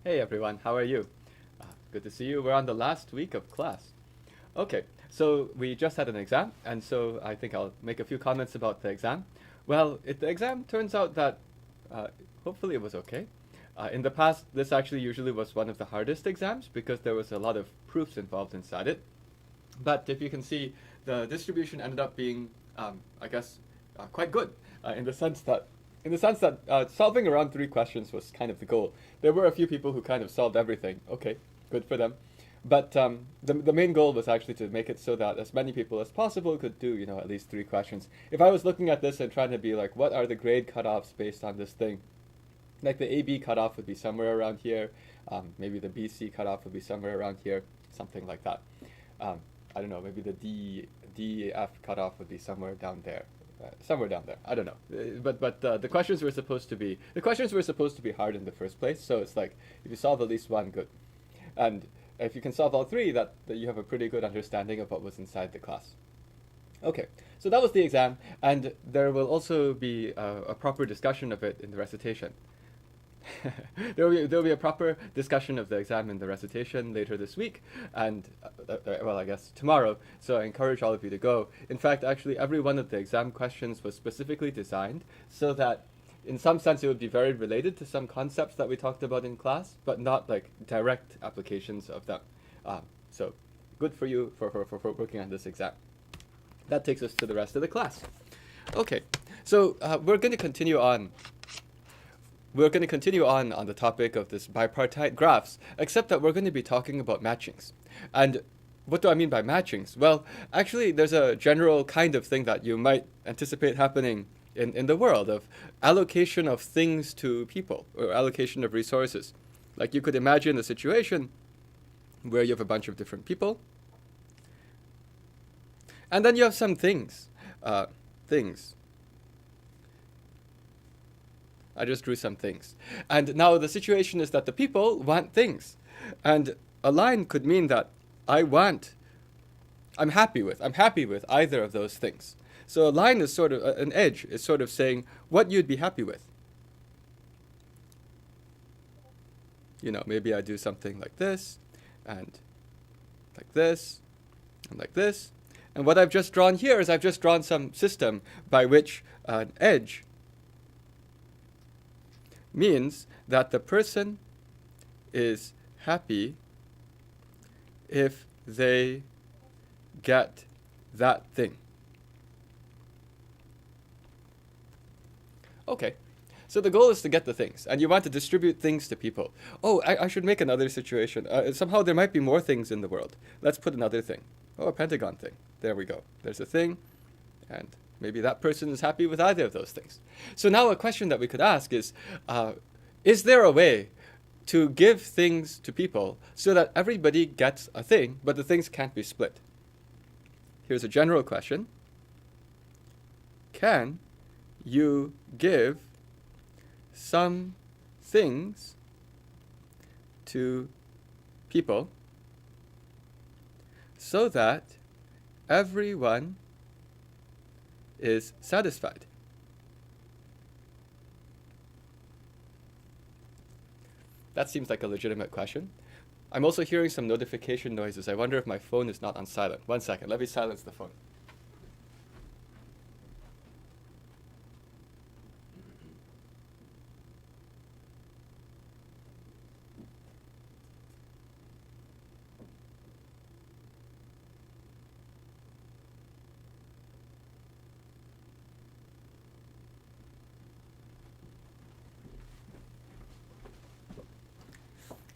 Hey everyone, how are you? Good to see you. We're on the last week of class. Okay, so we just had an exam, and so I think I'll make a few comments about the exam. Well, the exam turns out that hopefully it was okay. In the past, this actually usually was one of the hardest exams because there was a lot of proofs involved inside it. But if you can see, the distribution ended up being, I guess, quite good in the sense that solving around 3 questions was kind of the goal. There were a few people who kind of solved everything. Okay, good for them. But the main goal was actually to make it so that as many people as possible could do, at least 3 questions. If I was looking at this and trying to be like, what are the grade cutoffs based on this thing? Like the AB cutoff would be somewhere around here. Maybe the BC cutoff would be somewhere around here, something like that. I don't know, maybe the DF cutoff would be somewhere down there. I don't know. But the questions were supposed to be hard in the first place. So it's like if you solve at least one, good. And if you can solve all 3, that you have a pretty good understanding of what was inside the class. Okay, so that was the exam, and there will also be a proper discussion of it in the recitation. There will be a proper discussion of the exam in the recitation later this week, and well, I guess tomorrow. So I encourage all of you to go. In fact, actually, every one of the exam questions was specifically designed so that, in some sense, it would be very related to some concepts that we talked about in class, but not like direct applications of them. So good for you for working on this exam. That takes us to the rest of the class. Okay, so we're going to continue on. We're going to continue on the topic of this bipartite graphs, except that we're going to be talking about matchings. And what do I mean by matchings? Well, actually, there's a general kind of thing that you might anticipate happening in the world of allocation of things to people, or allocation of resources. Like you could imagine a situation where you have a bunch of different people, and then you have some things. I just drew some things. And now the situation is that the people want things. And a line could mean that I'm happy with either of those things. So a line is sort of, an edge is sort of saying what you'd be happy with. Maybe I do something like this, and like this, and like this. And what I've just drawn here is I've just drawn some system by which an edge means that the person is happy if they get that thing. Okay, so the goal is to get the things, and you want to distribute things to people. Oh, I should make another situation. Somehow there might be more things in the world. Let's put another thing. Oh, a pentagon thing. There we go. There's a thing, and maybe that person is happy with either of those things. So now a question that we could ask is there a way to give things to people so that everybody gets a thing, but the things can't be split? Here's a general question. Can you give some things to people so that everyone is satisfied? That seems like a legitimate question. I'm also hearing some notification noises. I wonder if my phone is not on silent. 1 second, let me silence the phone.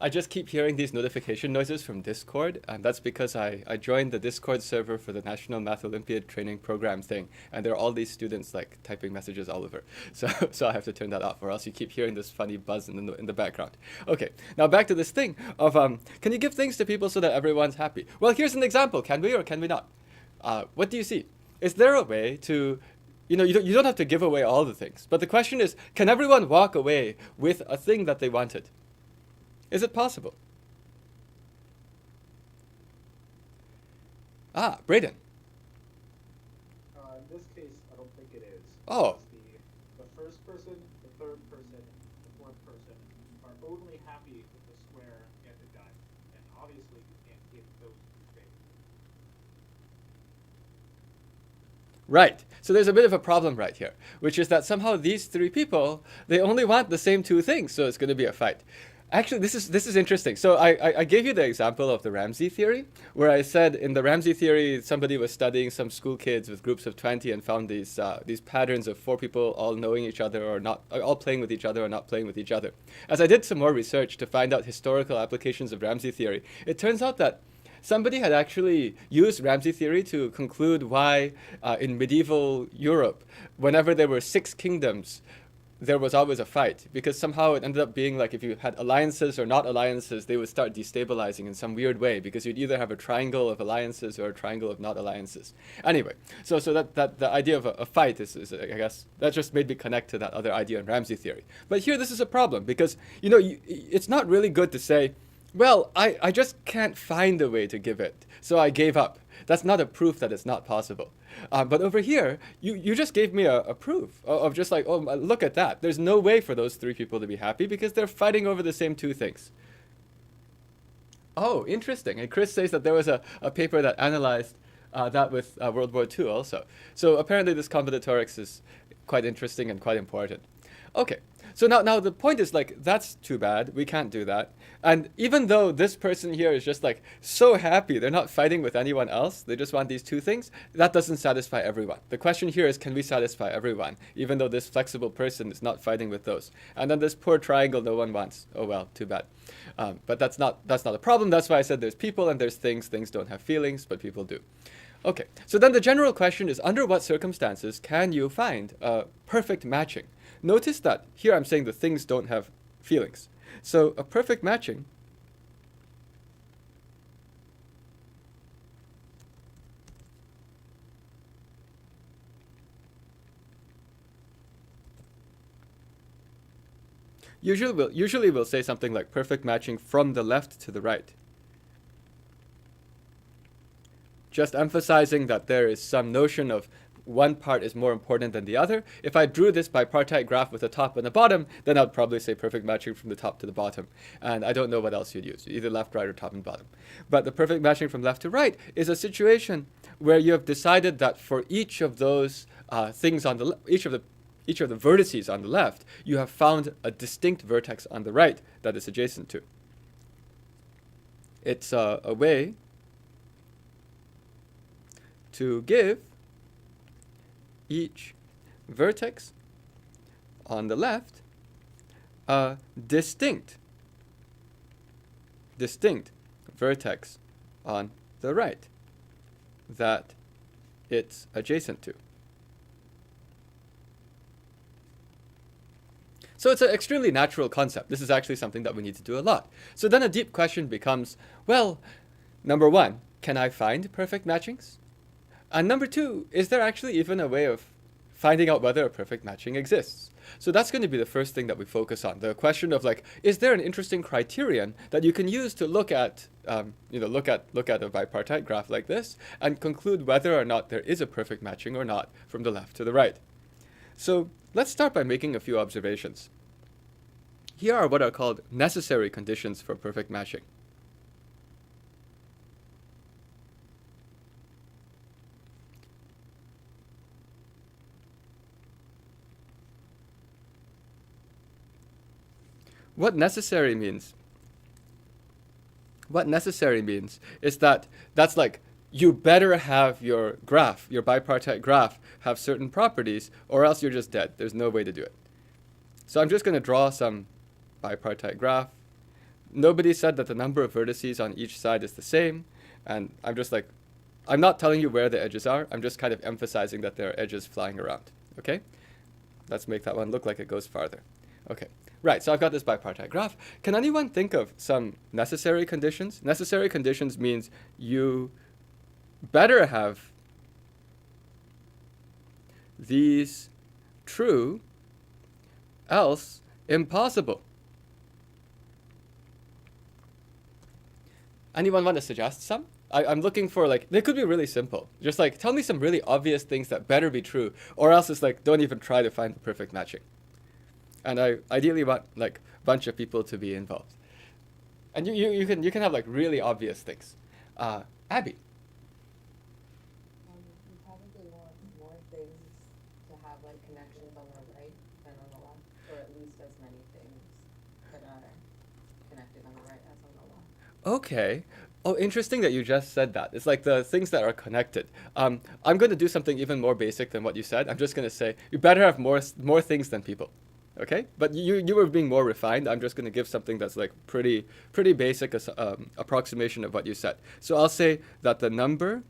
I just keep hearing these notification noises from Discord, and that's because I joined the Discord server for the National Math Olympiad training program thing, and there are all these students like typing messages all over. So I have to turn that off, or else you keep hearing this funny buzz in the background. Okay, now back to this thing of can you give things to people so that everyone's happy? Well, here's an example. Can we or can we not? What do you see? Is there a way to, you don't have to give away all the things, but the question is, can everyone walk away with a thing that they wanted? Is it possible? Braden. In this case, I don't think it is. Oh. The first person, the third person, the fourth person are only happy with the square and the dot. And obviously, you can't give those two things. Right. So there's a bit of a problem right here, which is that somehow these three people, they only want the same two things, so it's going to be a fight. Actually, this is interesting. So I gave you the example of the Ramsey theory, where I said in the Ramsey theory, somebody was studying some school kids with groups of 20 and found these patterns of four people all knowing each other or not, all playing with each other or not playing with each other. As I did some more research to find out historical applications of Ramsey theory, it turns out that somebody had actually used Ramsey theory to conclude why in medieval Europe, whenever there were 6 kingdoms, there was always a fight, because somehow it ended up being like if you had alliances or not alliances, they would start destabilizing in some weird way, because you'd either have a triangle of alliances or a triangle of not alliances. Anyway, so that the idea of a fight is I guess that just made me connect to that other idea in Ramsey theory. But here this is a problem, because it's not really good to say, well, I just can't find a way to give it, so I gave up. That's not a proof that it's not possible. But over here, you just gave me a proof of just like, oh, look at that. There's no way for those 3 people to be happy because they're fighting over the same 2 things. Oh, interesting. And Chris says that there was a paper that analyzed that with World War II also. So apparently this combinatorics is quite interesting and quite important. Okay. So now the point is like, that's too bad. We can't do that. And even though this person here is just like so happy, they're not fighting with anyone else, they just want these 2 things, that doesn't satisfy everyone. The question here is, can we satisfy everyone, even though this flexible person is not fighting with those? And then this poor triangle no one wants. Oh well, too bad. But that's not a problem. That's why I said there's people and there's things. Things don't have feelings, but people do. Okay, so then the general question is, under what circumstances can you find a perfect matching? Notice that here I'm saying the things don't have feelings. So a perfect matching usually we'll say something like perfect matching from the left to the right. Just emphasizing that there is some notion of one part is more important than the other. If I drew this bipartite graph with a top and a bottom, then I'd probably say perfect matching from the top to the bottom. And I don't know what else you'd use, either left, right, or top and bottom. But the perfect matching from left to right is a situation where you have decided that for each of those things on each of the each of the vertices on the left, you have found a distinct vertex on the right that is adjacent to. It's a way to give each vertex on the left a distinct vertex on the right that it's adjacent to. So it's an extremely natural concept. This is actually something that we need to do a lot. So then a deep question becomes, well, number one, can I find perfect matchings? And number two, is there actually even a way of finding out whether a perfect matching exists? So that's going to be the first thing that we focus on. The question of like, is there an interesting criterion that you can use to look at a bipartite graph like this and conclude whether or not there is a perfect matching or not from the left to the right? So let's start by making a few observations. Here are what are called necessary conditions for perfect matching. What necessary means is that that's like you better have your graph, your bipartite graph, have certain properties, or else you're just dead. There's no way to do it. So I'm just going to draw some bipartite graph. Nobody said that the number of vertices on each side is the same, and I'm not telling you where the edges are. I'm just kind of emphasizing that there are edges flying around. Okay? Let's make that one look like it goes farther. Okay. Right, so I've got this bipartite graph. Can anyone think of some necessary conditions? Necessary conditions means you better have these true, else impossible. Anyone want to suggest some? I'm looking for, like, they could be really simple. Just like, tell me some really obvious things that better be true, or else it's like, don't even try to find the perfect matching. And I ideally want like a bunch of people to be involved. And you can have like really obvious things. Abby. You probably want more things to have like connections on the right than on the left, or at least as many things that are connected on the right as on the left. Okay. Oh, interesting that you just said that. It's like the things that are connected. I'm going to do something even more basic than what you said. I'm just going to say you better have more things than people. Okay, but you were being more refined. I'm just going to give something that's like pretty basic approximation of what you said. So I'll say that the number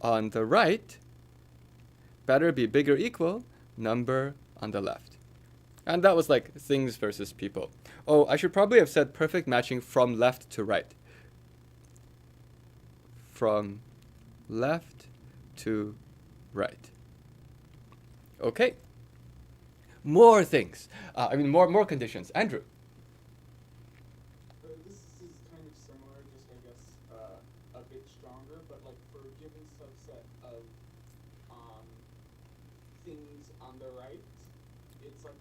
on the right better be bigger equal number on the left. And that was like things versus people. Oh, I should probably have said perfect matching from left to right. From left to right. Okay. More things. More conditions. Andrew. This is kind of similar, just I guess a bit stronger, but like for a given subset of things on the right, it's like,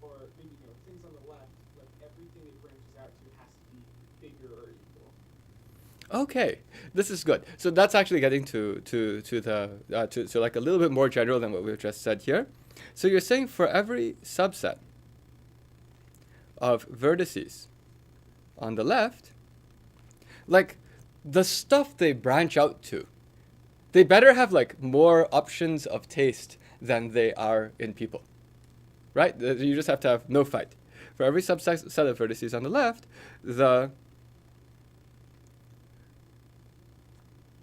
or maybe things on the left, like everything it branches out to has to be bigger or equal. Okay, this is good. So that's actually getting to like a little bit more general than what we've just said here. So you're saying for every subset of vertices on the left, like the stuff they branch out to, they better have like more options of taste than they are in people, right? You just have to have no fight. For every subset of vertices on the left, the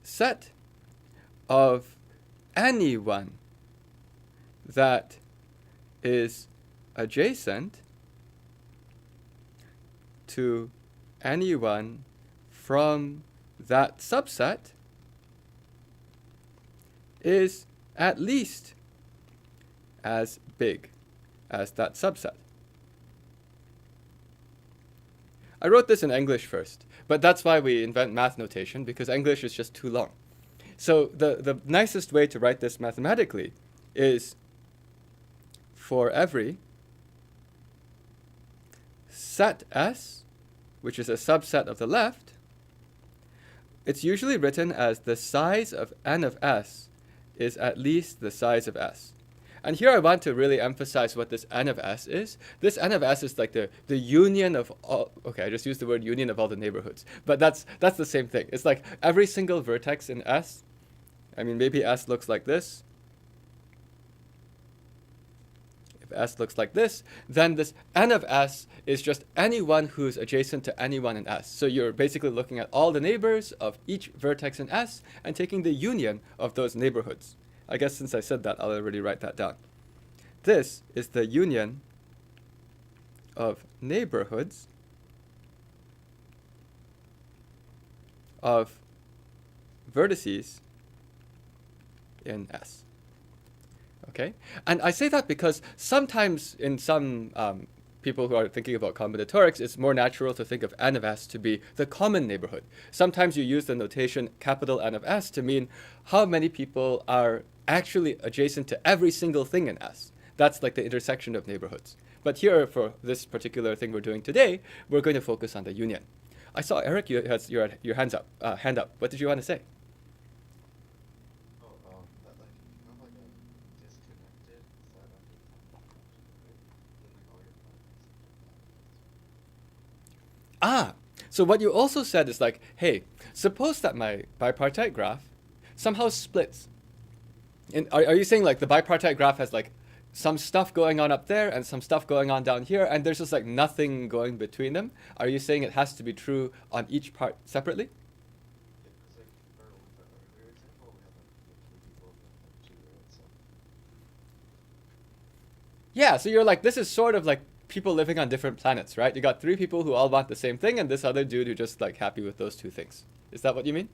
set of anyone that is adjacent to anyone from that subset is at least as big as that subset. I wrote this in English first, but that's why we invent math notation, because English is just too long. So the nicest way to write this mathematically is for every set S, which is a subset of the left, it's usually written as the size of n of S is at least the size of S. And here I want to really emphasize what this n of s is. This n of s is like the union of all, okay, I just used the word union of all the neighborhoods. But that's the same thing. It's like every single vertex in S, I mean, maybe S looks like this. If S looks like this, then this n of S is just anyone who's adjacent to anyone in S. So you're basically looking at all the neighbors of each vertex in S and taking the union of those neighborhoods. I guess since I said that, I'll already write that down. This is the union of neighborhoods of vertices in S. Okay? And I say that because sometimes in some people who are thinking about combinatorics, it's more natural to think of n of S to be the common neighborhood. Sometimes you use the notation capital N of S to mean how many people are actually adjacent to every single thing in S. That's like the intersection of neighborhoods. But here, for this particular thing we're doing today, we're going to focus on the union. I saw Eric, you had your hand up. What did you want to say? That like you have like a disconnected set of then like all your Ah, so what you also said is like, hey, suppose that my bipartite graph somehow splits. And are you saying like the bipartite graph has like some stuff going on up there and some stuff going on down here, and there's just like nothing going between them? Are you saying it has to be true on each part separately? Yeah, because like with the earlier example, we had like three people and two, right? So Yeah, so you're like, this is sort of like people living on different planets, right? You got three people who all want the same thing, and this other dude who just like happy with those two things. Is that what you mean?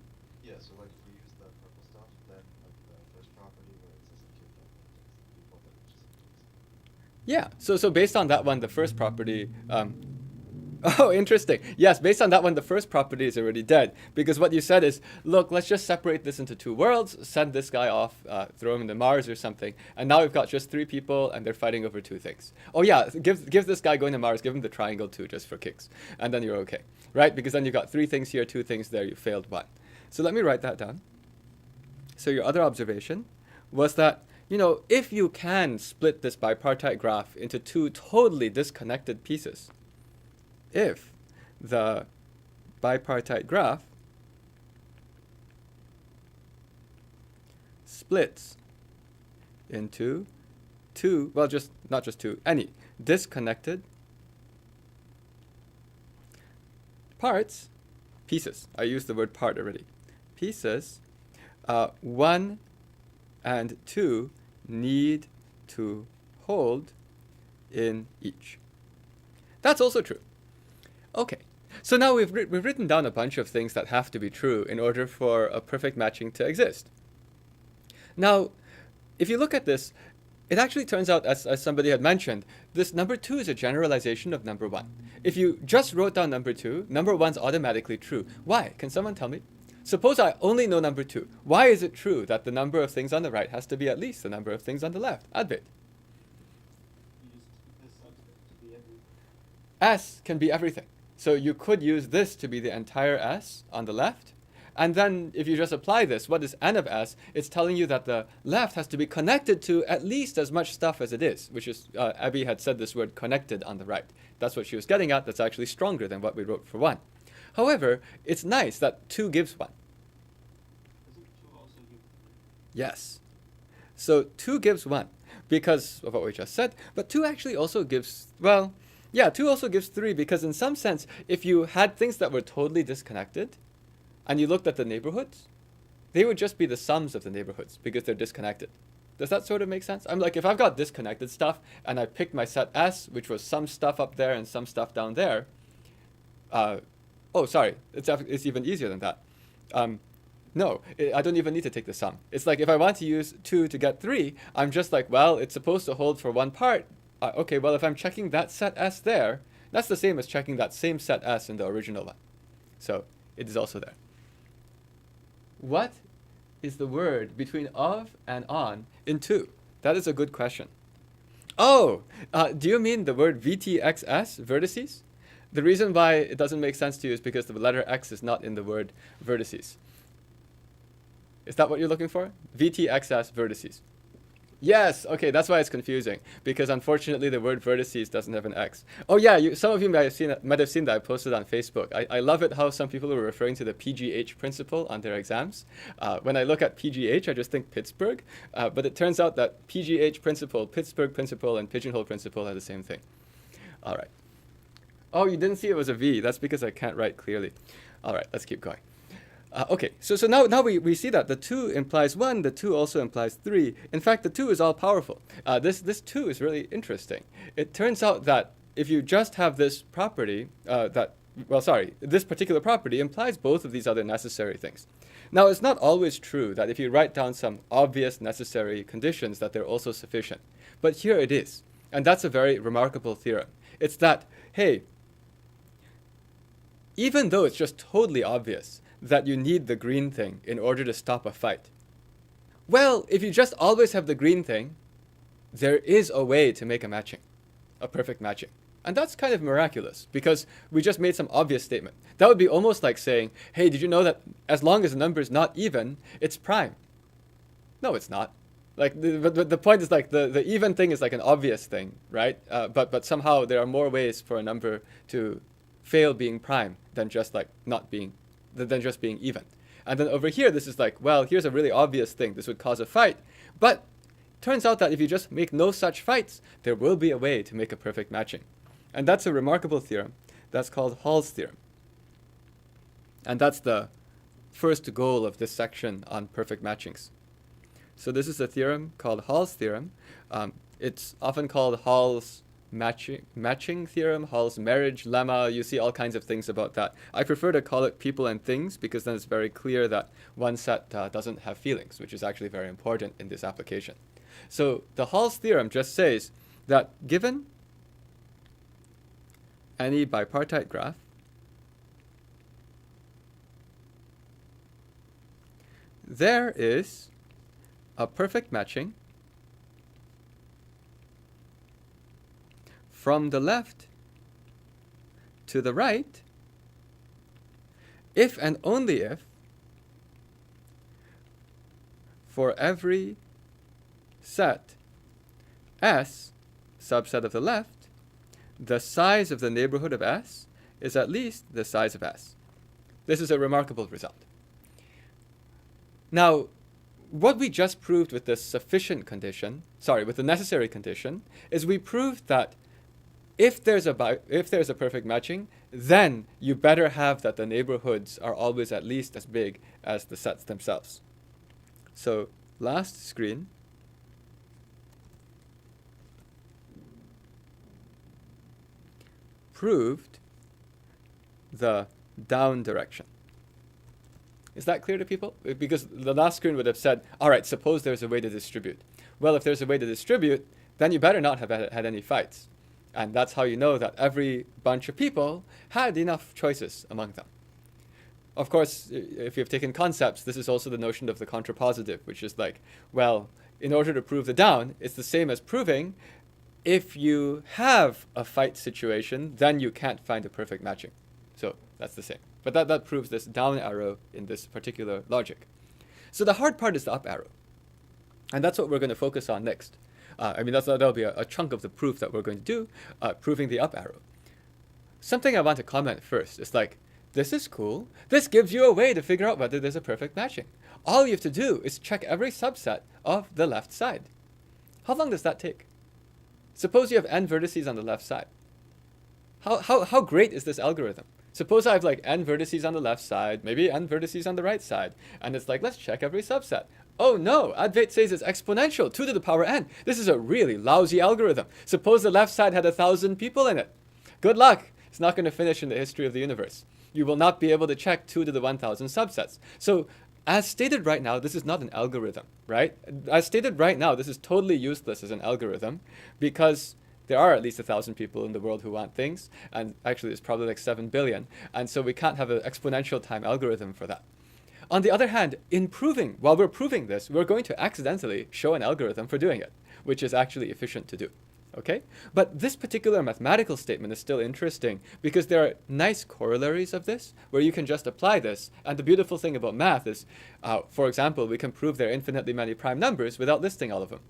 yeah, so like if we use the purple stuff, then like the first property where it says like your people that are just Yeah, so based on that one, the first property, oh, interesting. Yes, based on that one, the first property is already dead. Because what you said is, look, let's just separate this into two worlds, send this guy off, throw him into Mars or something, and now we've got just three people, and they're fighting over two things. Oh yeah, give this guy going to Mars, give him the triangle too, just for kicks. And then you're okay, right? Because then you've got three things here, two things there, you failed one. So let me write that down. So your other observation was that, you know, if you can split this bipartite graph into two totally disconnected pieces, if the bipartite graph splits into two, well, just not just two, any disconnected parts, pieces. I used the word part already. Pieces, 1 and 2 need to hold in each. That's also true. Okay, so now we've written down a bunch of things that have to be true in order for a perfect matching to exist. Now, if you look at this, it actually turns out, as somebody had mentioned, this number 2 is a generalization of number 1. If you just wrote down number 2, number 1's automatically true. Why? Can someone tell me? Suppose I only know number 2. Why is it true that the number of things on the right has to be at least the number of things on the left? Advait. S can be everything. So you could use this to be the entire S on the left. And then if you just apply this, what is n of S? It's telling you that the left has to be connected to at least as much stuff as it is, which is, Abby had said this word connected on the right. That's what she was getting at. That's actually stronger than what we wrote for 1. However, it's nice that 2 gives 1. Doesn't 2 also give 3? Yes. So 2 gives 1 because of what we just said, but 2 actually also gives, well, yeah, 2 also gives 3 because in some sense, if you had things that were totally disconnected and you looked at the neighborhoods, they would just be the sums of the neighborhoods because they're disconnected. Does that sort of make sense? I'm like, if I've got disconnected stuff and I picked my set S, which was some stuff up there and some stuff down there, oh, sorry, it's even easier than that. No, I don't even need to take the sum. It's like if I want to use 2 to get 3, I'm just like, well, it's supposed to hold for one part. Okay, well, if I'm checking that set S there, that's the same as checking that same set S in the original one. So it is also there. What is the word between of and on in 2? That is a good question. Oh, do you mean the word VTXS, vertices? The reason why it doesn't make sense to you is because the letter X is not in the word vertices. Is that what you're looking for? VTXS, vertices. Yes, okay, that's why it's confusing, because unfortunately the word vertices doesn't have an X. Oh yeah, some of you might have seen that I posted on Facebook. I love it how some people were referring to the PGH principle on their exams. When I look at PGH, I just think Pittsburgh, but it turns out that PGH principle, Pittsburgh principle, and pigeonhole principle are the same thing. All right. Oh, you didn't see it was a V. That's because I can't write clearly. All right, let's keep going. Okay, so now we see that the 2 implies 1, the 2 also implies 3. In fact, the 2 is all powerful. This 2 is really interesting. It turns out that if you just have this property, this particular property implies both of these other necessary things. Now, it's not always true that if you write down some obvious necessary conditions that they're also sufficient. But here it is. And that's a very remarkable theorem. It's that, hey, even though it's just totally obvious that you need the green thing in order to stop a fight, well, if you just always have the green thing, there is a way to make a perfect matching. And that's kind of miraculous, because we just made some obvious statement. That would be almost like saying, hey, did you know that as long as the number is not even, it's prime? No, it's not. Like the point is, like, the even thing is like an obvious thing, right? But somehow there are more ways for a number to fail being prime than just being even. And then over here, this is like, well, here's a really obvious thing. This would cause a fight. But turns out that if you just make no such fights, there will be a way to make a perfect matching. And that's a remarkable theorem. That's called Hall's theorem. And that's the first goal of this section on perfect matchings. So this is a theorem called Hall's theorem. It's often called Hall's matching theorem, Hall's marriage lemma. You see all kinds of things about that. I prefer to call it people and things, because then it's very clear that one set doesn't have feelings, which is actually very important in this application. So the Hall's theorem just says that given any bipartite graph, there is a perfect matching from the left to the right if and only if for every set S, subset of the left, the size of the neighborhood of S is at least the size of S. This is a remarkable result. Now, what we just proved with this with the necessary condition, is we proved that if there's a perfect matching, then you better have that the neighborhoods are always at least as big as the sets themselves. So last screen. Proved the down direction. Is that clear to people? Because the last screen would have said, all right, suppose there's a way to distribute. Well, if there's a way to distribute, then you better not have had any fights. And that's how you know that every bunch of people had enough choices among them. Of course, if you've taken concepts, this is also the notion of the contrapositive, which is like, well, in order to prove the down, it's the same as proving if you have a fight situation, then you can't find a perfect matching. So that's the same. But that proves this down arrow in this particular logic. So the hard part is the up arrow. And that's what we're going to focus on next. That'll be a chunk of the proof that we're going to do, proving the up arrow. Something I want to comment first is like, this is cool. This gives you a way to figure out whether there's a perfect matching. All you have to do is check every subset of the left side. How long does that take? Suppose you have n vertices on the left side. How great is this algorithm? Suppose I have like n vertices on the left side, maybe n vertices on the right side, and it's like, let's check every subset. Oh no, Advait says it's exponential, 2 to the power n. This is a really lousy algorithm. Suppose the left side had 1,000 people in it. Good luck. It's not going to finish in the history of the universe. You will not be able to check 2 to the 1,000 subsets. So as stated right now, this is not an algorithm, right? As stated right now, this is totally useless as an algorithm, because there are at least 1,000 people in the world who want things, and actually there's probably like 7 billion, and so we can't have an exponential time algorithm for that. On the other hand, while we're proving this, we're going to accidentally show an algorithm for doing it, which is actually efficient to do. Okay? But this particular mathematical statement is still interesting because there are nice corollaries of this where you can just apply this. And the beautiful thing about math is, for example, we can prove there are infinitely many prime numbers without listing all of them.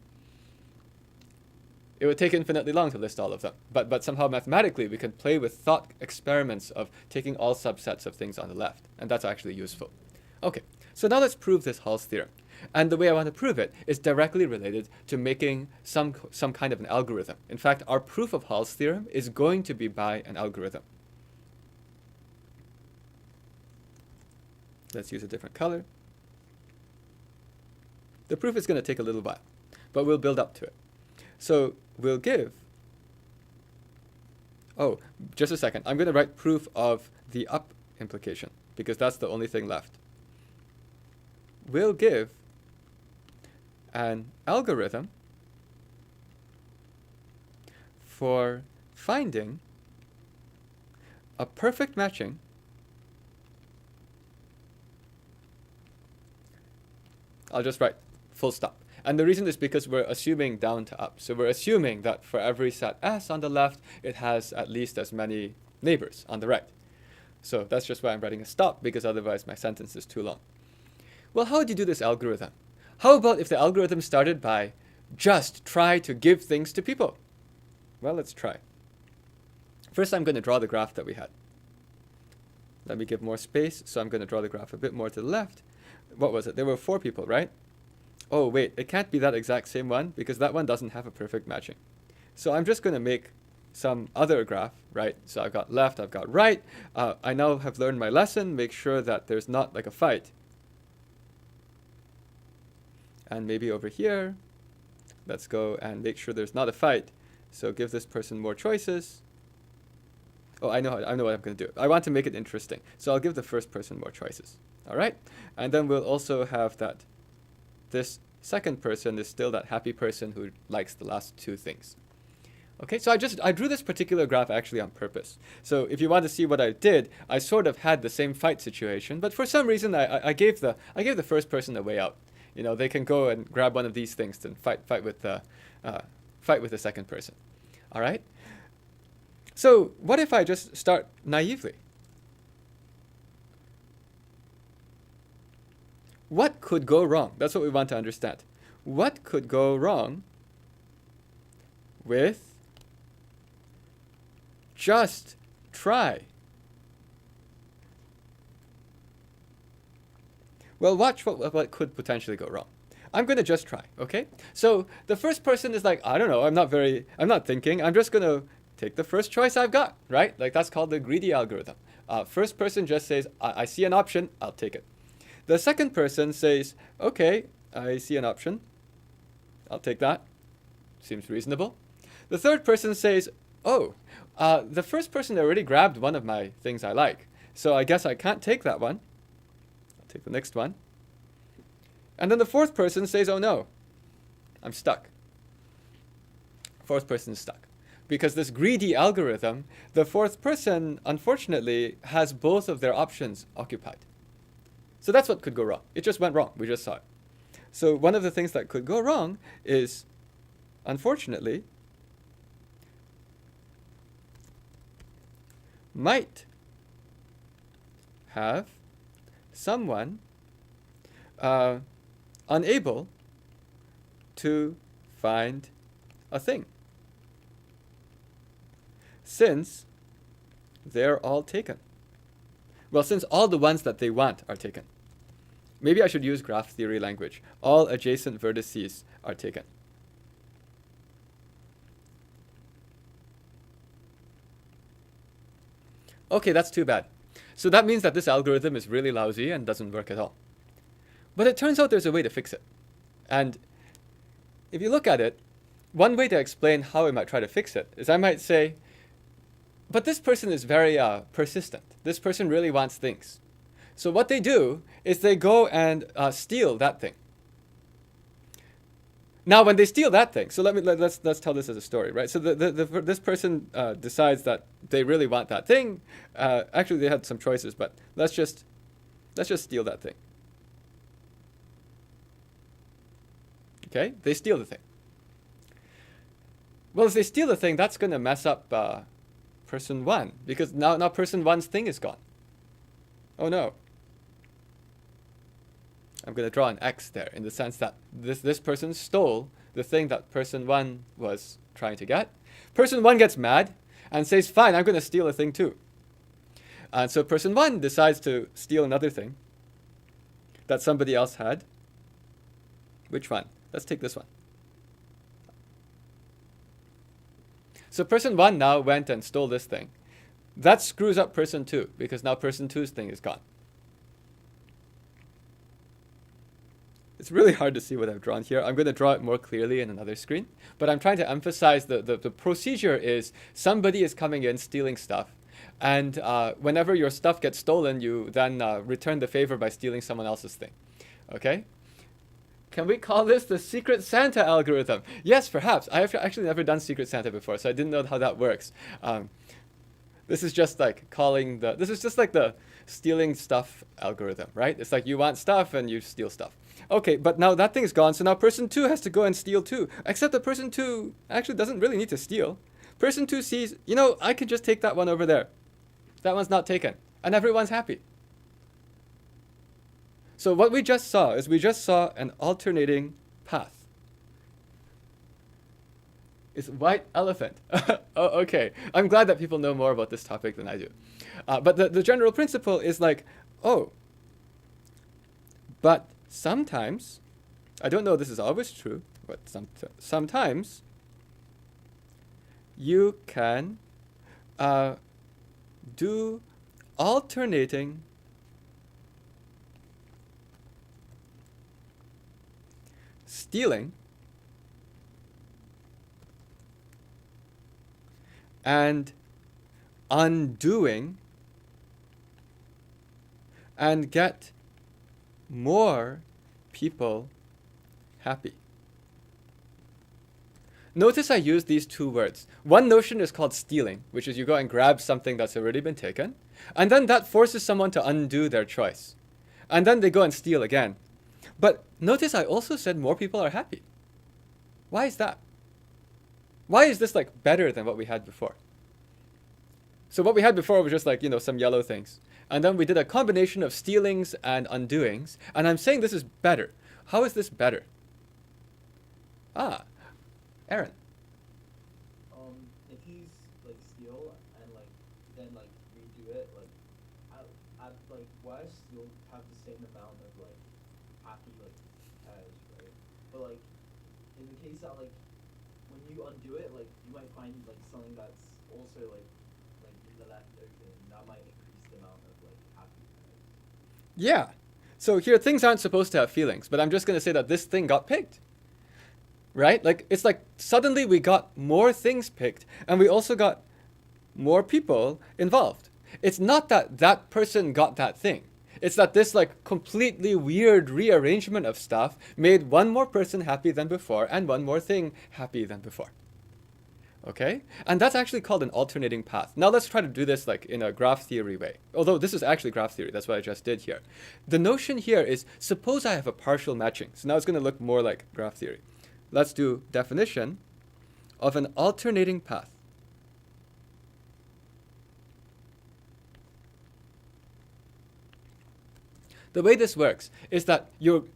It would take infinitely long to list all of them. But somehow mathematically we can play with thought experiments of taking all subsets of things on the left. And that's actually useful. Okay, so now let's prove this Hall's theorem. And the way I want to prove it is directly related to making some kind of an algorithm. In fact, our proof of Hall's theorem is going to be by an algorithm. Let's use a different color. The proof is going to take a little while, but we'll build up to it. So we'll give, oh, just a second. I'm going to write proof of the up implication, because that's the only thing left. We'll give an algorithm for finding a perfect matching I'll just write full stop. And the reason is because we're assuming down to up. So we're assuming that for every set S on the left, it has at least as many neighbors on the right. So that's just why I'm writing a stop, because otherwise my sentence is too long. Well, how would you do this algorithm? How about if the algorithm started by just try to give things to people? Well, let's try. First, I'm going to draw the graph that we had. Let me give more space. So I'm going to draw the graph a bit more to the left. What was it? There were 4 people, right? Oh, wait, it can't be that exact same one because that one doesn't have a perfect matching. So I'm just going to make some other graph, right? So I've got left, I've got right. I now have learned my lesson. Make sure that there's not like a fight. And maybe over here, let's go and make sure there's not a fight. So give this person more choices. Oh, I know what I'm going to do. I want to make it interesting. So I'll give the first person more choices. All right? And then we'll also have that this second person is still that happy person who likes the last 2 things. Okay, so I drew this particular graph actually on purpose. So if you want to see what I did, I sort of had the same fight situation, but for some reason I gave the first person a way out. You know, they can go and grab one of these things and fight with the second person. All right? So what if I just start naively? What could go wrong? That's what we want to understand. What could go wrong with just try? Well, watch what could potentially go wrong. I'm going to just try, okay? So the first person is like, I don't know, I'm not thinking. I'm just going to take the first choice I've got, right? Like that's called the greedy algorithm. First person just says, I see an option, I'll take it. The second person says, okay, I see an option. I'll take that. Seems reasonable. The third person says, oh, the first person already grabbed one of my things I like. So I guess I can't take that one. I'll take the next one. And then the fourth person says, oh no, I'm stuck. Fourth person is stuck. Because this greedy algorithm, the fourth person, unfortunately, has both of their options occupied. So that's what could go wrong. It just went wrong. We just saw it. So one of the things that could go wrong is, unfortunately, might have someone unable to find a thing, since they're all taken. Well, since all the ones that they want are taken. Maybe I should use graph theory language. All adjacent vertices are taken. Okay, that's too bad. So that means that this algorithm is really lousy and doesn't work at all. But it turns out there's a way to fix it. And if you look at it, one way to explain how I might try to fix it is I might say, but this person is very persistent. This person really wants things. So what they do is they go and steal that thing. Now, when they steal that thing, so let's tell this as a story, right? So this person decides that they really want that thing. Actually, they had some choices, but let's just steal that thing. Okay, they steal the thing. Well, if they steal the thing, that's going to mess up person 1, because now person 1's thing is gone. Oh no. I'm going to draw an X there in the sense that this person stole the thing that person 1 was trying to get. Person 1 gets mad and says, fine, I'm going to steal a thing too. And so person 1 decides to steal another thing that somebody else had. Which one? Let's take this one. So person 1 now went and stole this thing. That screws up person 2 because now person 2's thing is gone. It's really hard to see what I've drawn here. I'm going to draw it more clearly in another screen. But I'm trying to emphasize the procedure is somebody is coming in, stealing stuff. And whenever your stuff gets stolen, you then return the favor by stealing someone else's thing. Okay? Can we call this the Secret Santa algorithm? Yes, perhaps. I have actually never done Secret Santa before, so I didn't know how that works. This is just like this is just like the stealing stuff algorithm, right? It's like you want stuff and you steal stuff. Okay, but now that thing's gone, so now person 2 has to go and steal too. Except that person 2 actually doesn't really need to steal. Person 2 sees, I could just take that one over there. That one's not taken. And everyone's happy. So what we just saw is an alternating path. It's white elephant. Oh, okay. I'm glad that people know more about this topic than I do. But the general principle is like, but sometimes, I don't know this is always true, but sometimes you can do alternating stealing and undoing and get more people happy. Notice I use these two words. One notion is called stealing, which is you go and grab something that's already been taken, and then that forces someone to undo their choice. And then they go and steal again. But notice I also said more people are happy. Why is that? Why is this like better than what we had before? So what we had before was just like, some yellow things. And then we did a combination of stealings and undoings. And I'm saying this is better. How is this better? Aaron. If you steal and then redo it, why you'll have the same amount of happy as, right? But in the case that when you undo it, you might find something that's also left open. That might increase the amount of happy as. Yeah. So here things aren't supposed to have feelings, but I'm just going to say that this thing got picked. Right? It's like suddenly we got more things picked and we also got more people involved. It's not that that person got that thing. It's that this completely weird rearrangement of stuff made one more person happy than before and one more thing happy than before. Okay? And that's actually called an alternating path. Now let's try to do this in a graph theory way. Although this is actually graph theory. That's what I just did here. The notion here is suppose I have a partial matching. So now it's going to look more like graph theory. Let's do definition of an alternating path. The way this works is that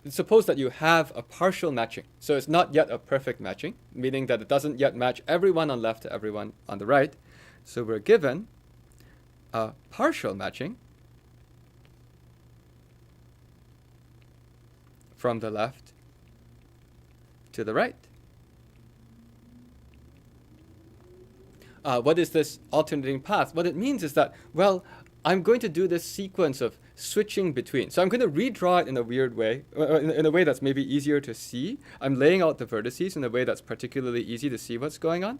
suppose that you have a partial matching. So it's not yet a perfect matching, meaning that it doesn't yet match everyone on left to everyone on the right. So we're given a partial matching from the left to the right. What is this alternating path? What it means is that, I'm going to do this sequence of switching between. So I'm going to redraw it in a weird way, in a way that's maybe easier to see. I'm laying out the vertices in a way that's particularly easy to see what's going on.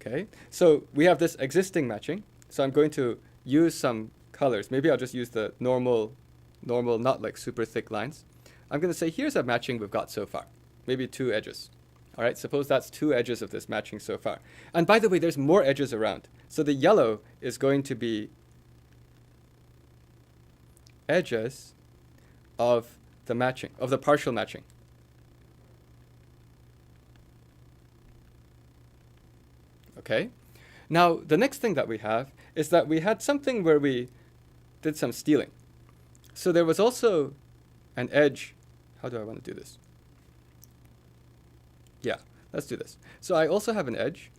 Okay, so we have this existing matching. So I'm going to use some colors. Maybe I'll just use the normal, not super thick lines. I'm going to say here's a matching we've got so far. Maybe 2 edges. All right, suppose that's 2 edges of this matching so far. And by the way, there's more edges around. So the yellow is going to be edges of the matching, of the partial matching. Okay? Now, the next thing that we have is that we had something where we did some stealing. So there was also an edge. How do I want to do this? Yeah, let's do this. So I also have an edge,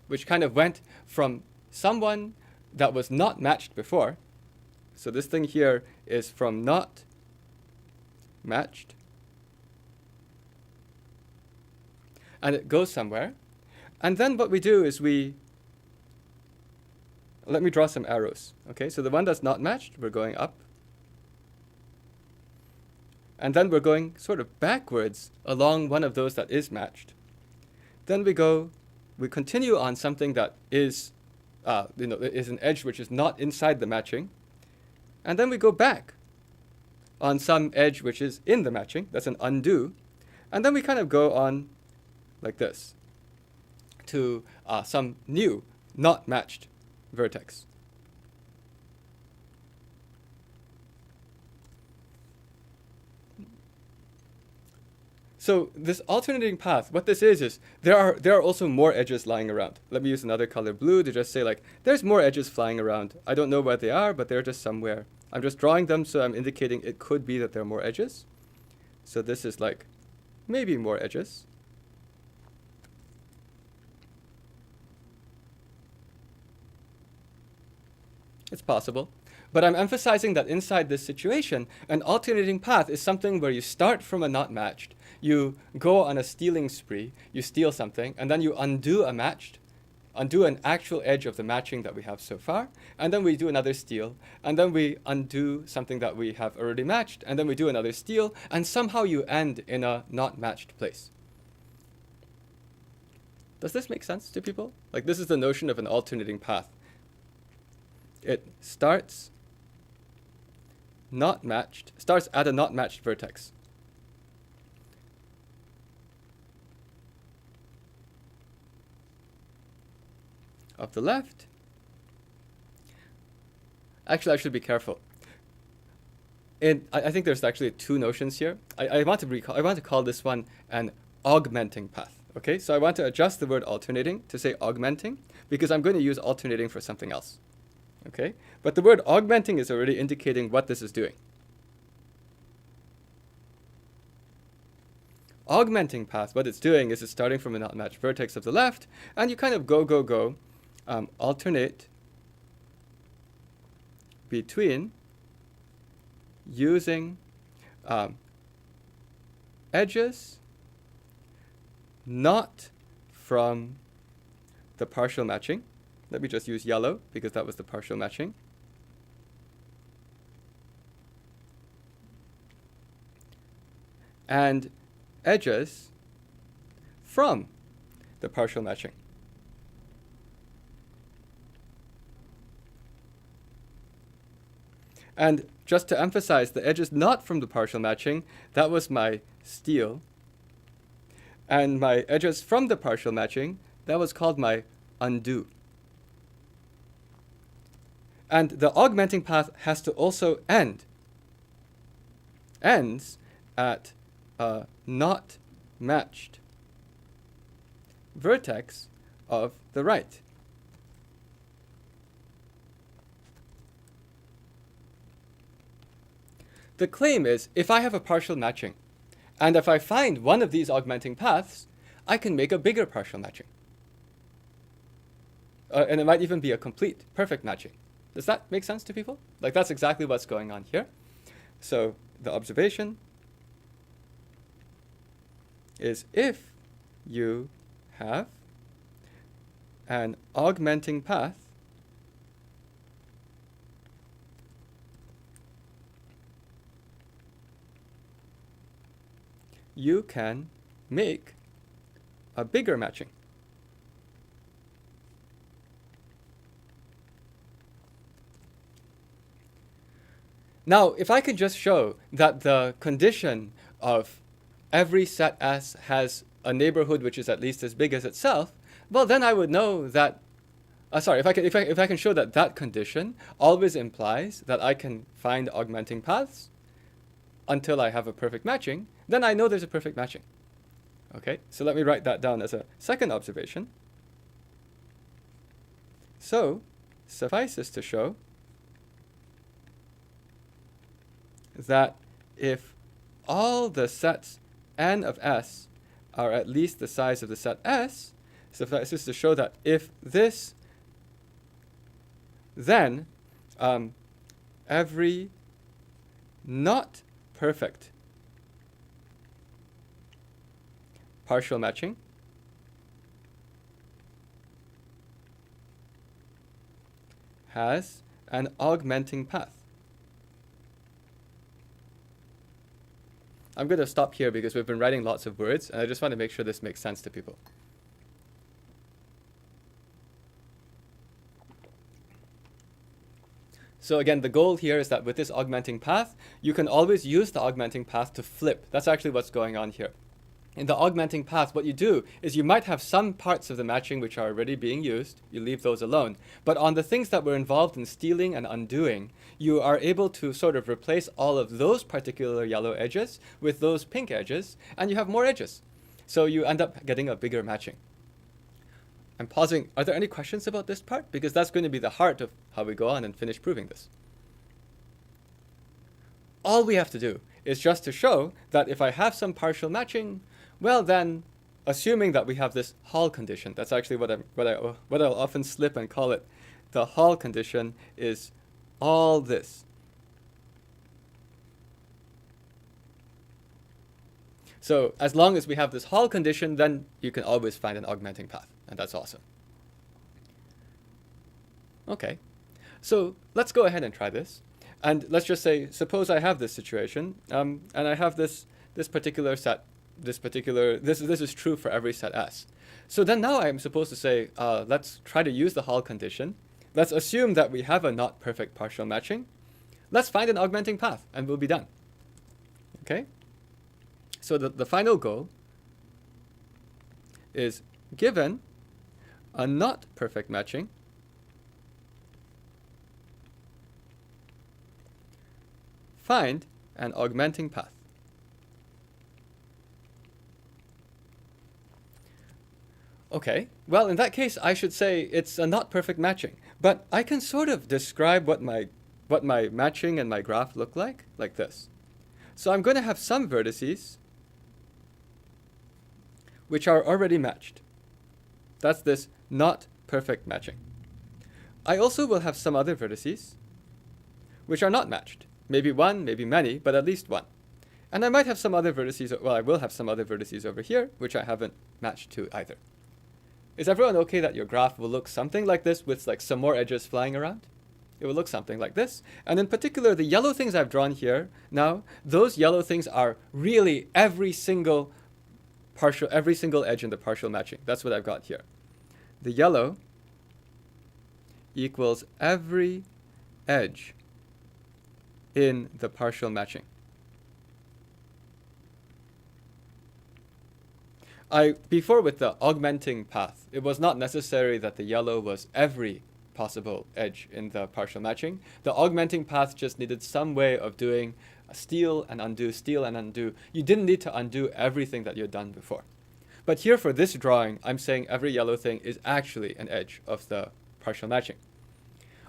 which kind of went from someone that was not matched before. So this thing here is from not matched. And it goes somewhere. And then what we do is let me draw some arrows. Okay, so the one that's not matched, we're going up. And then we're going sort of backwards along one of those that is matched. Then we continue on something that is, is an edge which is not inside the matching. And then we go back on some edge which is in the matching. That's an undo. And then we kind of go on like this to some new, not matched vertex. So this alternating path, what this is there are also more edges lying around. Let me use another color, blue, to just say like, there's more edges flying around. I don't know where they are, but they're just somewhere. I'm just drawing them, so I'm indicating it could be that there are more edges. So this is like maybe more edges. It's possible. But I'm emphasizing that inside this situation, an alternating path is something where you start from a not matched, you go on a stealing spree, you steal something, and then you undo an actual edge of the matching that we have so far, and then we do another steal, and then we undo something that we have already matched, and then we do another steal, and somehow you end in a not matched place. Does this make sense to people? Like, this is the notion of an alternating path. It starts at a not matched vertex. Of the left. Actually, I should be careful. I think there's actually two notions here. I want to call this one an augmenting path. Okay, so I want to adjust the word alternating to say augmenting, because I'm going to use alternating for something else. Okay, but the word augmenting is already indicating what this is doing. Augmenting path, what it's doing is it's starting from a not matched vertex of the left, and you kind of go, alternate between using edges not from the partial matching. Let me just use yellow because that was the partial matching. And edges from the partial matching. And just to emphasize, the edges not from the partial matching, that was my steal. And my edges from the partial matching, that was called my undo. And the augmenting path has to also ends at a not matched vertex of the right. The claim is, if I have a partial matching, and if I find one of these augmenting paths, I can make a bigger partial matching. And it might even be a complete, perfect matching. Does that make sense to people? Like, that's exactly what's going on here. So the observation is, if you have an augmenting path you can make a bigger matching. Now, if I could just show that the condition of every set S has a neighborhood which is at least as big as itself, well, then I would know that. If I can show that that condition always implies that I can find augmenting paths until I have a perfect matching, then I know there's a perfect matching. Okay, so let me write that down as a second observation. So, suffices to show that if all the sets n of S are at least the size of the set S, so this is to show that if this, then every not perfect partial matching has an augmenting path. I'm going to stop here because we've been writing lots of words, and I just want to make sure this makes sense to people. So again, the goal here is that with this augmenting path, you can always use the augmenting path to flip. That's actually what's going on here. In the augmenting path, what you do is you might have some parts of the matching which are already being used. You leave those alone. But on the things that were involved in stealing and undoing, you are able to sort of replace all of those particular yellow edges with those pink edges, and you have more edges. So you end up getting a bigger matching. I'm pausing. Are there any questions about this part? Because that's going to be the heart of how we go on and finish proving this. All we have to do is just to show that if I have some partial matching, well then, assuming that we have this Hall condition, that's actually what I'll often slip and call it. The Hall condition is all this. So as long as we have this Hall condition, then you can always find an augmenting path, and that's awesome. Okay, so let's go ahead and try this. And let's just say, suppose I have this situation, and I have this particular set. This is true for every set S. So then now I'm supposed to say, let's try to use the Hall condition. Let's assume that we have a not perfect partial matching. Let's find an augmenting path, and we'll be done. Okay? So the final goal is, given a not perfect matching, find an augmenting path. Okay, well in that case I should say it's a not perfect matching, but I can sort of describe what my matching and my graph look like this. So I'm going to have some vertices which are already matched. That's this not perfect matching. I also will have some other vertices which are not matched. Maybe one, maybe many, but at least one. And I might have some other vertices, well I will have some other vertices over here which I haven't matched to either. Is everyone okay that your graph will look something like this with like some more edges flying around? It will look something like this. And in particular, the yellow things I've drawn here now, those yellow things are really every single edge in the partial matching. That's what I've got here. The yellow equals every edge in the partial matching. Before with the augmenting path, it was not necessary that the yellow was every possible edge in the partial matching. The augmenting path just needed some way of doing a steal and undo, steal and undo. You didn't need to undo everything that you'd done before. But here for this drawing, I'm saying every yellow thing is actually an edge of the partial matching.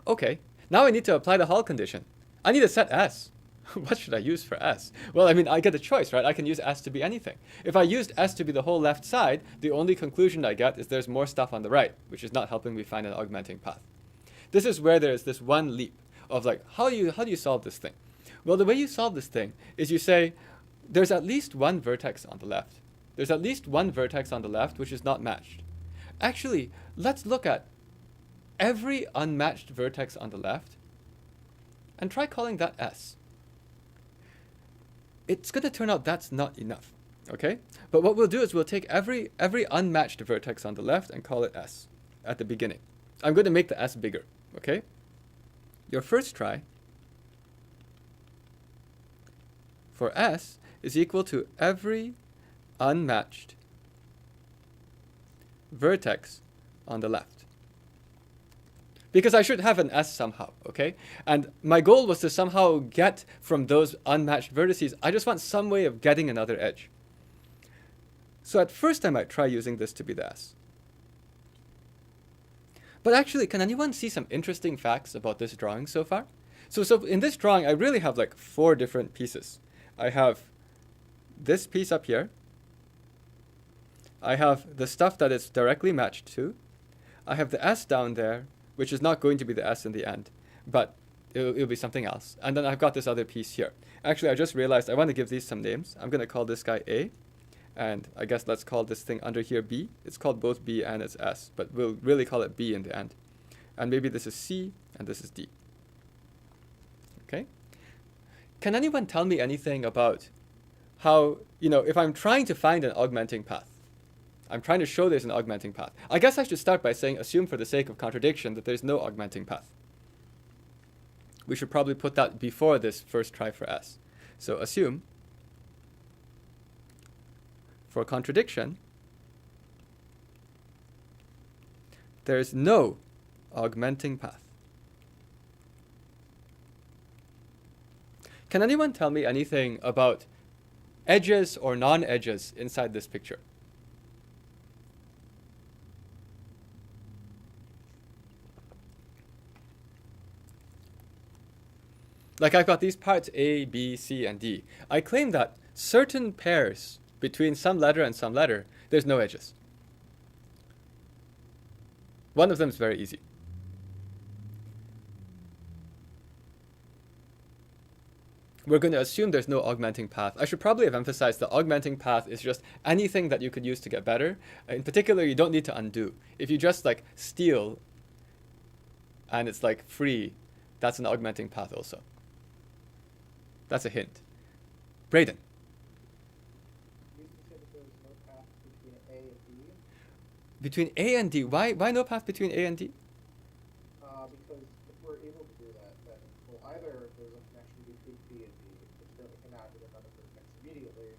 Okay, now I need to apply the Hall condition. I need a set S. What should I use for S? Well, I mean, I get a choice, right? I can use S to be anything. If I used S to be the whole left side, the only conclusion I get is there's more stuff on the right, which is not helping me find an augmenting path. This is where there's this one leap of like, how do you solve this thing? Well, the way you solve this thing is you say, there's at least one vertex on the left. There's at least one vertex on the left which is not matched. Actually, let's look at every unmatched vertex on the left and try calling that S. It's going to turn out that's not enough, okay? But what we'll do is we'll take every unmatched vertex on the left and call it S at the beginning. I'm going to make the S bigger, okay? Your first try for S is equal to every unmatched vertex on the left. Because I should have an S somehow, okay? And my goal was to somehow get from those unmatched vertices, I just want some way of getting another edge. So at first I might try using this to be the S. But actually, can anyone see some interesting facts about this drawing so far? So in this drawing, I really have like 4 different pieces. I have this piece up here. I have the stuff that it's directly matched to. I have the S down there, which is not going to be the S in the end, but it'll be something else. And then I've got this other piece here. Actually, I just realized I want to give these some names. I'm going to call this guy A, and I guess let's call this thing under here B. It's called both B and it's S, but we'll really call it B in the end. And maybe this is C, and this is D. Okay? Can anyone tell me anything about how, if I'm trying to find an augmenting path, I'm trying to show there's an augmenting path. I guess I should start by saying, assume for the sake of contradiction that there's no augmenting path. We should probably put that before this first try for S. So assume for contradiction, there's no augmenting path. Can anyone tell me anything about edges or non-edges inside this picture? Like I've got these parts A, B, C, and D. I claim that certain pairs between some letter and some letter, there's no edges. One of them is very easy. We're going to assume there's no augmenting path. I should probably have emphasized the augmenting path is just anything that you could use to get better. In particular, you don't need to undo. If you just like steal and it's like free, that's an augmenting path also. That's a hint. Braden. You used to say that there was no path between A and D. Between A and D. Why no path between A and D? Because if we're able to do that, then either there's a connection between B and D, which then we can add with another vertex immediately,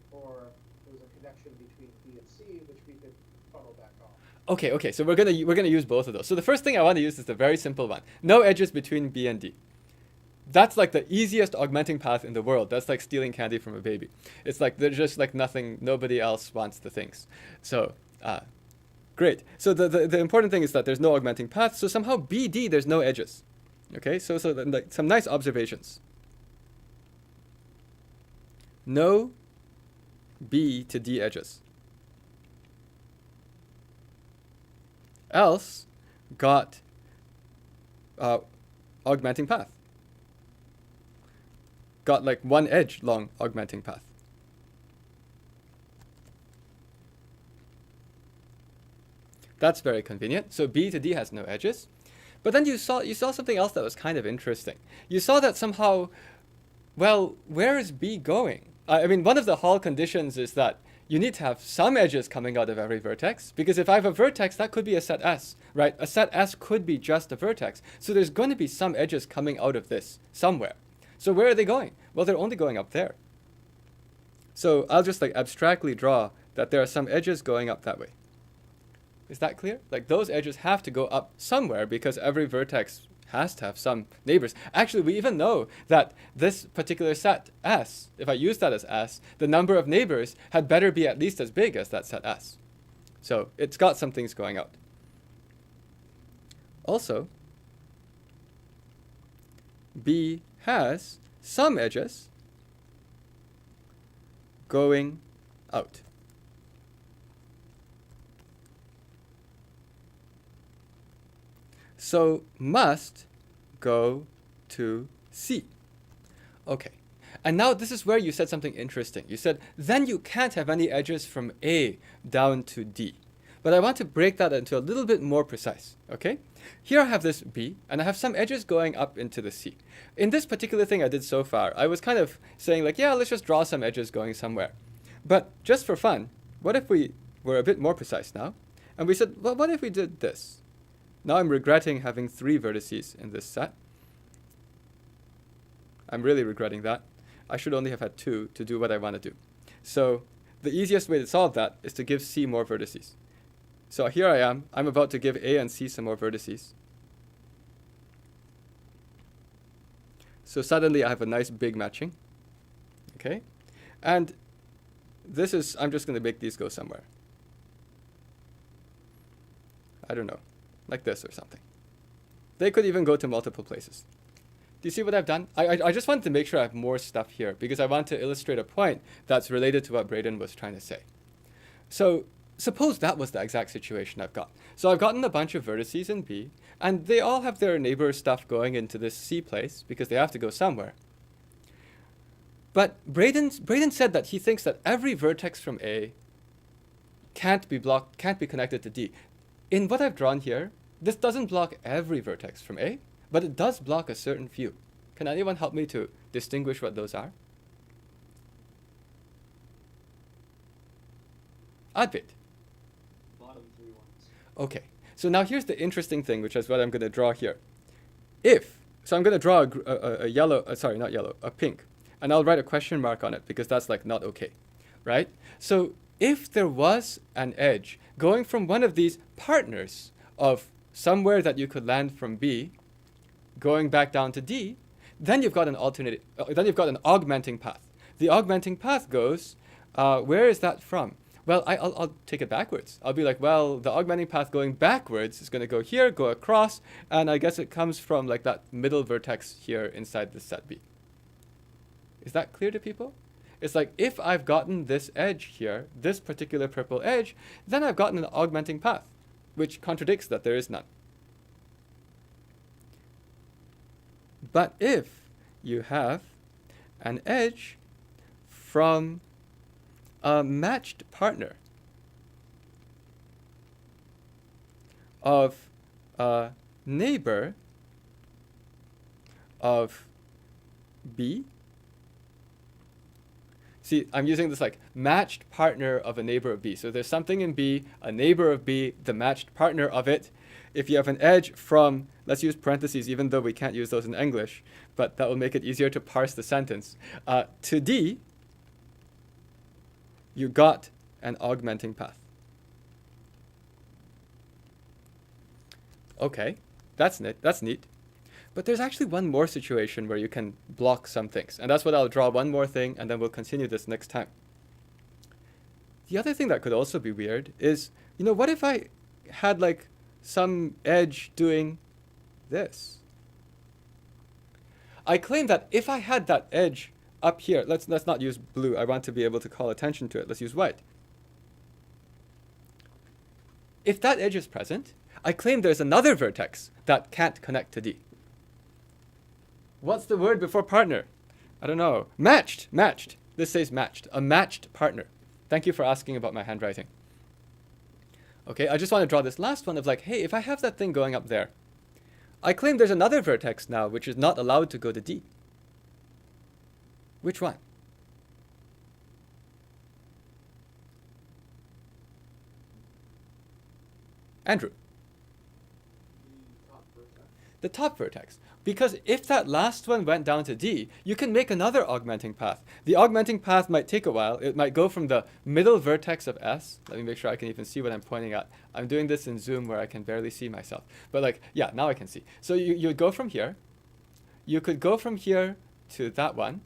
or there's a connection between B and C, which we could funnel back off. Okay. So we're gonna use both of those. So the first thing I want to use is the very simple one. No edges between B and D. That's like the easiest augmenting path in the world. That's like stealing candy from a baby. It's like there's just like nothing, nobody else wants the things. So, great. So the important thing is that there's no augmenting path. So somehow BD, there's no edges. Okay, so like some nice observations. No B to D edges. Else got augmenting path. Got like one edge long augmenting path. That's very convenient. So B to D has no edges. But then you saw something else that was kind of interesting. You saw that somehow, well, where is B going? I mean, one of the Hall conditions is that you need to have some edges coming out of every vertex, because if I have a vertex, that could be a set S, right? A set S could be just a vertex. So there's going to be some edges coming out of this somewhere. So where are they going? Well, they're only going up there. So I'll just like abstractly draw that there are some edges going up that way. Is that clear? Like those edges have to go up somewhere because every vertex has to have some neighbors. Actually, we even know that this particular set S, if I use that as S, the number of neighbors had better be at least as big as that set S. So it's got some things going out. Also, B has some edges going out. So must go to C. Okay. And now this is where you said something interesting. You said, then you can't have any edges from A down to D. But I want to break that into a little bit more precise, okay? Here I have this B, and I have some edges going up into the C. In this particular thing I did so far, I was kind of saying like, yeah, let's just draw some edges going somewhere. But just for fun, what if we were a bit more precise now? And we said, well, what if we did this? Now I'm regretting having 3 vertices in this set. I'm really regretting that. I should only have had 2 to do what I want to do. So the easiest way to solve that is to give C more vertices. So here I am. I'm about to give A and C some more vertices. So suddenly I have a nice big matching. Okay? And this is, I'm just going to make these go somewhere. I don't know. Like this or something. They could even go to multiple places. Do you see what I've done? I just wanted to make sure I have more stuff here because I want to illustrate a point that's related to what Braden was trying to say. So suppose that was the exact situation I've got. So I've gotten a bunch of vertices in B, and they all have their neighbor stuff going into this C place because they have to go somewhere. But Braden said that he thinks that every vertex from A can't be connected to D. In what I've drawn here, this doesn't block every vertex from A, but it does block a certain few. Can anyone help me to distinguish what those are? Advait. Bottom 3 ones. Okay, so now here's the interesting thing, which is what I'm going to draw here. So I'm going to draw a yellow, sorry, not yellow, a pink. And I'll write a question mark on it because that's like not okay, right? So if there was an edge going from one of these partners of somewhere that you could land from B, going back down to D, then you've got an augmenting path. The augmenting path goes, where is that from? Well, I'll take it backwards. I'll be like, well, the augmenting path going backwards is going to go here, go across, and I guess it comes from like that middle vertex here inside the set B. Is that clear to people? It's like if I've gotten this edge here, this particular purple edge, then I've gotten an augmenting path, which contradicts that there is none. But if you have an edge from a matched partner of a neighbor of B. See, I'm using this like matched partner of a neighbor of B. So there's something in B, a neighbor of B, the matched partner of it. If you have an edge from, let's use parentheses, even though we can't use those in English, but that will make it easier to parse the sentence, to D, you got an augmenting path. Okay, that's neat. But there's actually one more situation where you can block some things. And that's what I'll draw one more thing, and then we'll continue this next time. The other thing that could also be weird is, what if I had like some edge doing this? I claim that if I had that edge up here, let's not use blue. I want to be able to call attention to it. Let's use white. If that edge is present, I claim there's another vertex that can't connect to D. What's the word before partner? I don't know. Matched. This says matched. A matched partner. Thank you for asking about my handwriting. Okay, I just want to draw this last one of like, hey, if I have that thing going up there, I claim there's another vertex now which is not allowed to go to D. Which one? Andrew. The top vertex. Because if that last one went down to D, you can make another augmenting path. The augmenting path might take a while. It might go from the middle vertex of S. Let me make sure I can even see what I'm pointing at. I'm doing this in Zoom where I can barely see myself. But like, yeah, now I can see. So you would go from here. You could go from here to that one.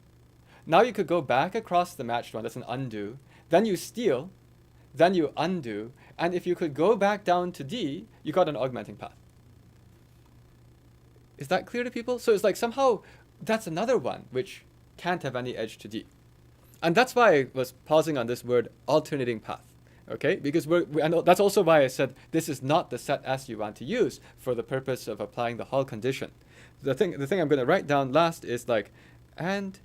Now you could go back across the matched one. That's an undo. Then you steal. Then you undo. And if you could go back down to D, you got an augmenting path. Is that clear to people? So it's like somehow that's another one which can't have any edge to D. And that's why I was pausing on this word alternating path. Okay? Because and that's also why I said this is not the set S you want to use for the purpose of applying the Hall condition. The thing I'm going to write down last is like, and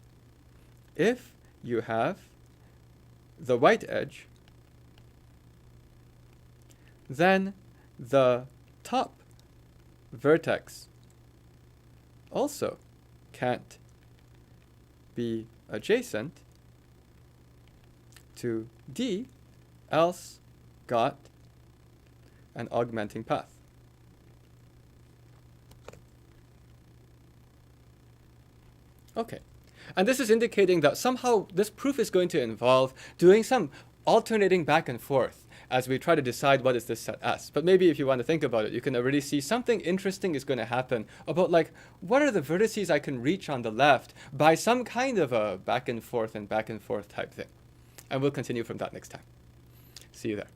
if you have the white edge, then the top vertex also can't be adjacent to D, else got an augmenting path. Okay. And this is indicating that somehow this proof is going to involve doing some alternating back and forth as we try to decide what is this set S. But maybe if you want to think about it, you can already see something interesting is going to happen about like, what are the vertices I can reach on the left by some kind of a back and forth type thing. And we'll continue from that next time. See you there.